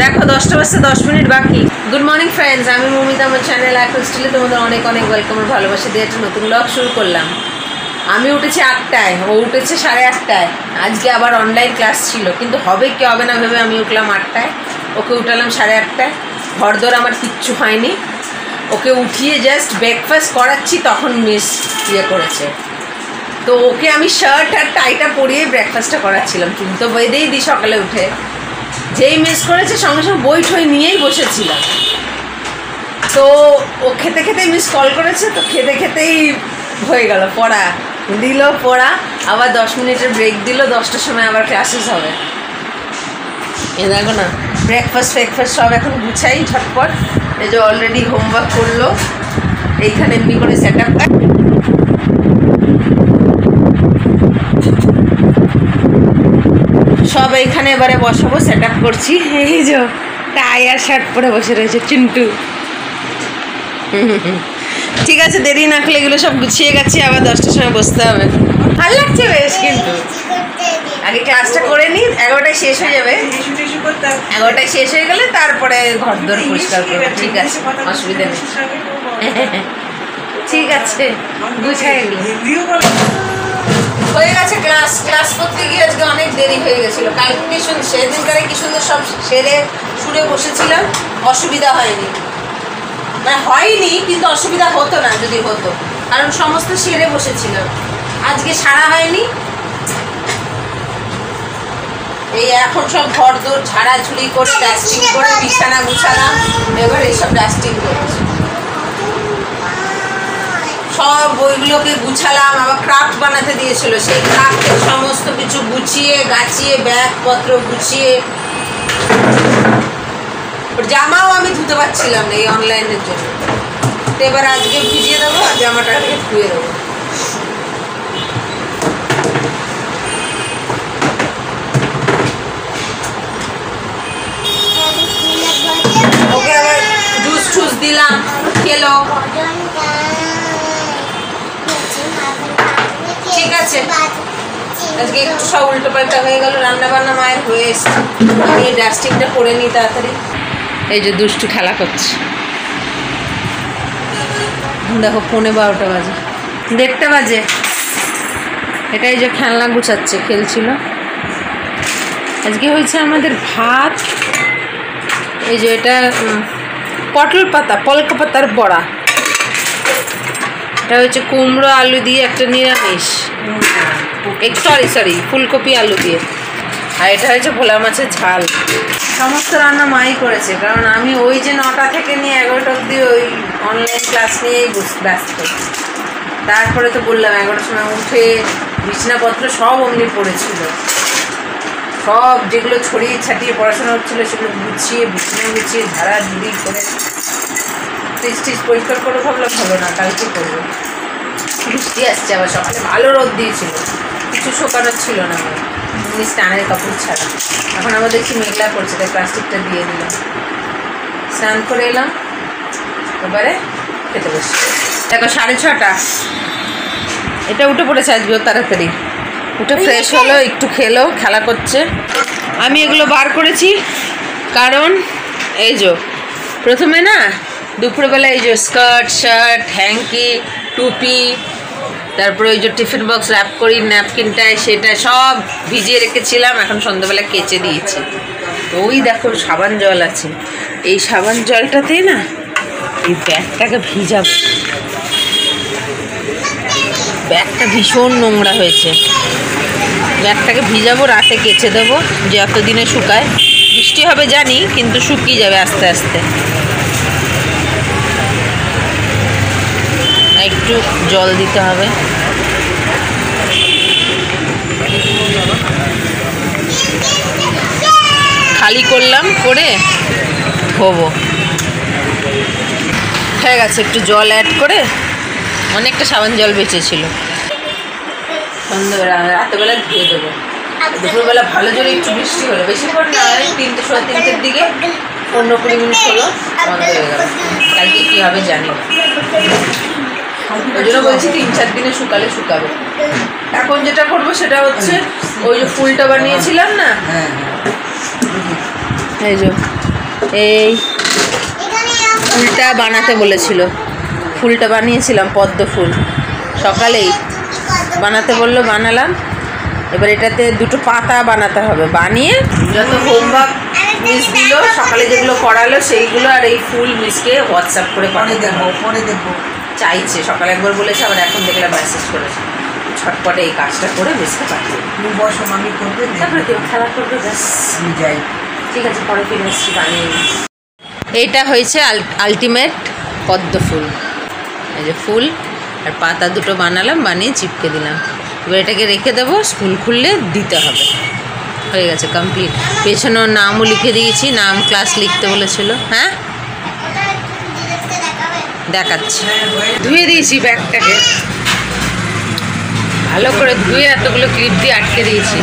দেখো 10টা বাজতে 10 মিনিট বাকি। গুড মর্নিং ফ্রেন্ডস, আমি মৌমিতা, আমার চ্যানেল অ্যাক্রোস্টিলে তোমাদের অনেক অনেক ওয়েলকাম আর ভালোবাসা দিয়ে একটা নতুন ব্লগ শুরু করলাম। আমি উঠেছি 8টায়, ও উঠেছে 8:30টায়। আজকে আবার অনলাইন ক্লাস ছিল, কিন্তু হবে কি হবে না ভেবে আমি উঠলাম 8টায়, ওকে উঠালাম 8:30টায়। ঘরদোর আমার কিচ্ছু হয়নি, ওকে উঠিয়ে জাস্ট ব্রেকফাস্ট করাচ্ছি তখন মিস করেছে। তো ওকে আমি শার্ট আর টাইটা পরিয়ে ব্রেকফাস্টটা করাচ্ছিলাম, চুল তো বেঁধেই দিই সকালে উঠে। যেই মিস করেছে সঙ্গে সঙ্গে বই ঠই নিয়েই বসেছিলাম। তো ও খেতে খেতেই মিস কল করেছে, তো খেতে খেতেই হয়ে গেল পড়া, দিল পড়া, আবার 10 মিনিটের ব্রেক দিল, 10টার সময় আবার ক্লাসেস হবে। এ দেখো না, ব্রেকফাস্ট সব এখন গুছাই ঝটপট। এই যে অলরেডি হোমওয়ার্ক করলো, এইখানে এমনি করে সেট আপ। সব এইখানে এবারে বসাবো, সেট আপ করছি। এই যে টাই আর শার্ট পরে বসে রয়েছে চিন্টু। ঠিক আছে, দেরি না করলে এগুলো সব গুছিয়ে গেছি, আবার 10টার সময় বসতে হবে। ভালো লাগছে বেশ, কিন্তু আগে ক্লাসটা করে নিই, 11টায় শেষ হয়ে যাবে। 11টায় শেষ হয়ে গেলে তারপরে ঘর দর পরিষ্কার করবো। ঠিক আছে, অসুবিধা নেই। ঠিক আছে, গুছাই হয়ে গেছে। ক্লাস করতে গিয়ে আজকে অনেক দেরি হয়ে গেছিলো। কালকে সেদিনকারে কি সুন্দর সব সেরে সুরে বসেছিলাম, অসুবিধা হয়নি। মানে হয়নি, কিন্তু অসুবিধা হতো না যদি হতো, কারণ সমস্ত সেরে বসেছিলাম। আজকে সারা হয়নি। এই এখন সব ঘর দোর ঝাড়াঝুড়ি করে ডাস্টিং করে বিছানা গুছালাম, এবার এইসব ডাস্টিং করছি। সব বইগুলোকে গুছালাম, আবার ক্রাফট বানাতে দিয়েছিল, সেই ক্রাফটের সমস্ত কিছু গুছিয়ে গাছিয়ে ব্যাগপত্র গুছিয়ে। জামাও আমি ধুতে পারছিলাম না এই অনলাইনের জন্য, তো এবার আজকে ভিজিয়ে দেবো আর জামাটা ধুয়ে দেবো। ওকে আবার জুস টুস দিলাম, খেলো। ঠিক আছে, আজকে একটু সব উল্টো পাল্টা হয়ে গেল, রান্না বান্না মায়ের হয়ে এসছে। আমি এই ডাস্টিংটা করে নিই তাড়াতাড়ি। এই যে দুষ্টু খেলা করছে, দেখো 12:15 বাজে, 1:30 বাজে। এটা এই যে খেলনা গুছাচ্ছে, খেলছিল। আজকে হয়েছে আমাদের ভাত, এই যে এটা পটল পাতা, পলকা পাতার বড়া। এটা হচ্ছে কুমড়ো আলু দিয়ে একটা নিরামিষ, সরি ফুলকপি আলু দিয়ে। আর এটা হচ্ছে ভোলা মাছের ঝাল। সমস্ত রান্না মাই করেছে, কারণ আমি ওই যে 9টা থেকে নিয়ে 11টা অবধি ওই অনলাইন ক্লাস নিয়েই ব্যস্ত। তারপরে তো বললাম 11টার সময় উঠে বিছানাপত্র সব অমনি পড়েছিল, সব যেগুলো ছড়িয়ে ছাটিয়ে পড়াশোনা হচ্ছিলো সেগুলো গুছিয়ে বিছানা গুছিয়ে ঝাড়াঝুড়ি করে টিস পরিষ্কার করে ভাবলাম হলো না, কালকে করবো। বৃষ্টি আসছে আবার, সকালে ভালো রোদ দিয়েছিল, কিছু শোকানোর ছিল না আমার এমনি স্নানের কাপড় ছাড়া। এখন আবার দেখছি মেঘলা করছে, তাই প্লাস্টিকটা দিয়ে দিলাম। স্নান করে এলাম, এবারে খেতে বসছি। দেখো 6:30, এটা উঠে পড়েছে আজকেও তাড়াতাড়ি, উঠে ফ্রেশ হলো, একটু খেলো, খেলা করছে। আমি এগুলো বার করেছি কারণ এই যে প্রথমে না দুপুরবেলা এই যে স্কার্ট, শার্ট, হ্যাঙ্কি, টুপি, তারপরে ওই যে টিফিন বক্স র্যাপ করি ন্যাপকিনটায়, সেটা সব ভিজিয়ে রেখেছিলাম, এখন সন্ধ্যাবেলা কেচে দিয়েছি। তো ওই দেখো সাবান জল আছে, এই সাবান জলটাতেই না এই ব্যাগটাকে ভিজাবো। ব্যাগটা ভীষণ নোংরা হয়েছে, ব্যাগটাকে ভিজাবো, রাতে কেচে দেবো, যে এতদিনে শুকায়। বৃষ্টি হবে জানি, কিন্তু শুকিয়ে যাবে আস্তে আস্তে। একটু জল দিতে হবে। খালি করলাম, করে ধোবো। হয়ে গেছে, একটু জল অ্যাড করে, অনেকটা সাবান জল বেঁচেছিল। সন্ধ্যাবেলা রাতেবেলা ধুয়ে দেবো। দুপুরবেলা ভালো জোরে একটু বৃষ্টি হলো, বেশিক্ষণ না, 3:30 দিকে 15-20 মিনিট হলো, বন্ধ হয়ে গেল। কালকে কী হবে জানি না, ওই জন্য বলছি 3-4 দিনে শুকালে শুকাবে। এখন যেটা করবো সেটা হচ্ছে ওই যে ফুলটা বানিয়েছিলাম না, এই যে এই ফুলটা বানাতে বলেছিল, ফুলটা বানিয়েছিলাম পদ্ম ফুল, সকালেই বানাতে বললো, বানালাম। এবার এটাতে দুটো পাতা বানাতে হবে, বানিয়ে যত হোমওয়ার্ক মিস দিল সকালে যেগুলো করালো সেইগুলো আর এই ফুল মিসকে হোয়াটসঅ্যাপ করে পাঠিয়ে দেবো চাইছে। সকালে একবার বলেছে, আবার এখন দেখলাম মেসেজ করেছে। ছটপটে এই কাজটা করে মিসকে পাঠিয়ে দেবো। বসো, আমি করবে, তারপরে কেউ খেলা করবে, ব্যাস আমি যাই। ঠিক আছে, পরে ফিরে এসছি বানিয়ে। এইটা হয়েছে আলটিমেট পদ্ম ফুল। এই যে ফুল আর পাতা দুটো বানালাম, বানিয়ে চিপকে দিলাম। এবার এটাকে রেখে দেবো, স্কুল খুললে দিতে হবে। হয়ে গেছে, কমপ্লিট। পেছনেও নামও লিখে দিয়েছি, নাম ক্লাস লিখতে বলেছিল। হ্যাঁ, দেখাচ্ছি। ধুয়ে দিয়েছি ব্যাগটাকে, ভালো করে ধুয়ে এতগুলো ক্লিপ দিয়ে আটকে দিয়েছি।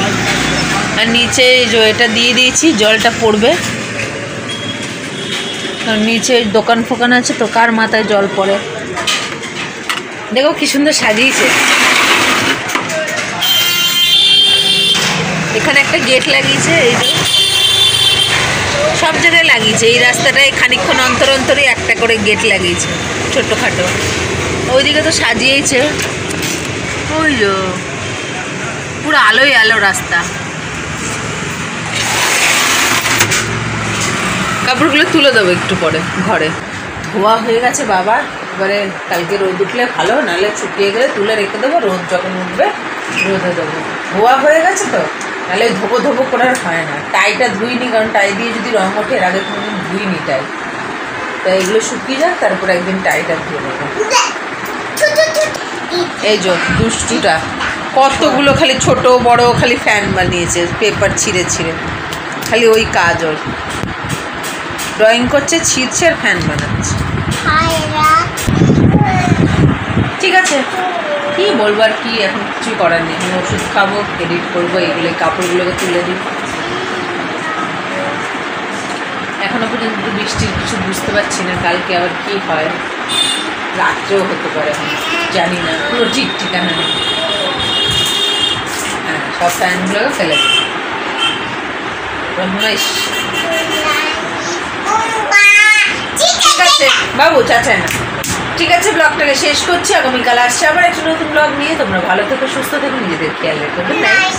আর নিচে এটা দিয়ে দিয়েছি, জলটা পড়বে। নিচে দোকান ফোকান আছে তো, কার মাথায় জল পড়ে। দেখো কি সুন্দর সাজিয়েছে। এখানে একটা গেট লাগিয়েছে, এই যে সব জায়গায় লাগিয়েছে। এই রাস্তাটায় খানিকক্ষণ অন্তর অন্তরই একটা করে গেট লাগিয়েছে, ছোট্টখাটো। ওইদিকে তো সাজিয়েছে, ওই যে পুরো আলোই আলো রাস্তা। কাপড়গুলো তুলে দেবো একটু পরে ঘরে। ধোয়া হয়ে গেছে বাবা, এবারে কালকে রোদ উঠলে ভালো, নাহলে শুকিয়ে গেলে তুলে রেখে দেবো, রোদ যখন উঠবে রোদে দেবো। ধোয়া হয়ে গেছে তো, নাহলে ধোবো ধোবো করে আর হয় না। টাইটা ধুইনি, কারণ টাই দিয়ে যদি রঙ ওঠে, এর আগে কোনোদিন ধুইনি টাই। তাই এগুলো শুকিয়ে যাক, তারপরে একদিন টাইটা ধুয়ে নেবো। এই যে দুষ্টুটা কতগুলো খালি ছোট বড় খালি ফ্যান বানিয়েছে, পেপার ছিঁড়ে ছিঁড়ে, খালি ওই কাজ ওর। ড্রয়িং করছে, ছিঁড়ছে আর ফ্যান বানাচ্ছে। ঠিক আছে, কি বলবো আর, কি এখন কিছু করার নেই। আমি ওষুধ খাবো, এডিট করবো, এগুলো কাপড়গুলোকে তুলে দিই। এখনো পর্যন্ত বৃষ্টির কিছু বুঝতে পারছি না, কালকে আবার কি হয়, রাত্রেও হতে পারে, জানি না, পুরো ঠিক ঠিকানা নেই। হ্যাঁ, সব ফ্যানগুলোকে ফেলে দিই। ঠিক আছে বাবু, চাচাই না। ঠিক আছে, ব্লগটাকে শেষ করছি। আগামীকাল আসছে আবার একটা নতুন ব্লগ নিয়ে। তোমরা ভালো থেকো, সুস্থ থেকো, নিজেদের খেয়াল রেখো। Good night.